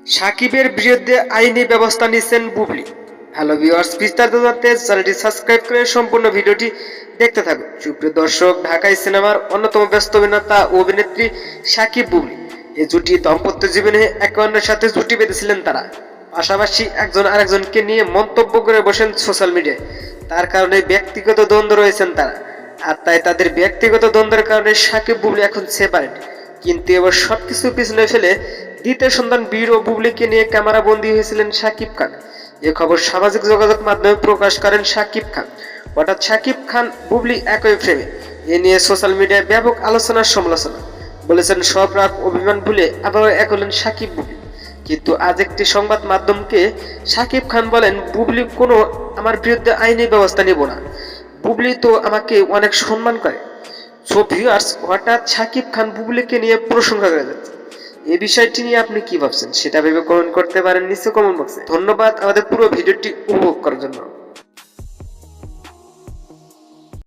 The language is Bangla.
সাকিবের বিরুদ্ধে আইনি ব্যবস্থা নিচ্ছেন বুবলি। হ্যালো ভিউয়ার্স, বিস্তারিত জানতে চ্যানেলটি সাবস্ক্রাইব করে সম্পূর্ণ ভিডিওটি দেখতে থাকুন। সুপ্রিয় দর্শক, ঢাকাই সিনেমার অন্যতম ব্যস্ত অভিনেতা ও অভিনেত্রী সাকিব বুবলি এই জুটি দাম্পত্য জীবনে একে অন্যের সাথে জুটি বেঁধেছিলেন তারা। পাশাপাশি একজন আরেকজনকে নিয়ে মন্তব্য করে বসেন সোশ্যাল মিডিয়ায়। তার কারণে ব্যক্তিগত দ্বন্দ্ব রয়েছেন তারা। আর তাই তাদের ব্যক্তিগত দ্বন্দ্বের কারণে সাকিব বুবলি এখন সেপারেট। কিন্তু এবার সবকিছু পিছনে ফেলে দ্বিতীয় সন্তান বীর ও বুবলিকে নিয়ে ক্যামেরা বন্দী হয়েছিলেন সাকিব খান। এ খবর সামাজিক যোগাযোগ মাধ্যমে প্রকাশ করেন সাকিব খান। হঠাৎ সাকিব খান বুবলি একই ফ্রেমে, এ নিয়ে সোশ্যাল মিডিয়ায় ব্যাপক আলোচনার সমালোচনা। বলেছেন সব রাগ অভিমান ভুলে আবার এক হলেন সাকিব বুবলি। কিন্তু আজ একটি সংবাদ মাধ্যমকে সাকিব খান বলেন, বুবলি কোনো আমার বিরুদ্ধে আইনি ব্যবস্থা নেব না, বুবলি তো আমাকে অনেক সম্মান করে। সো ভিউয়ার্স, হঠাৎ সাকিব খান বুবলিকে নিয়ে প্রশংসা করে যাচ্ছে। এই বিষয়টি নিয়ে আপনি কি ভাবছেন সেটা ভেবে কমেন্ট করতে পারেন নিচে কমেন্ট বক্সে। ধন্যবাদ আমাদের পুরো ভিডিওটি উপভোগ করার জন্য।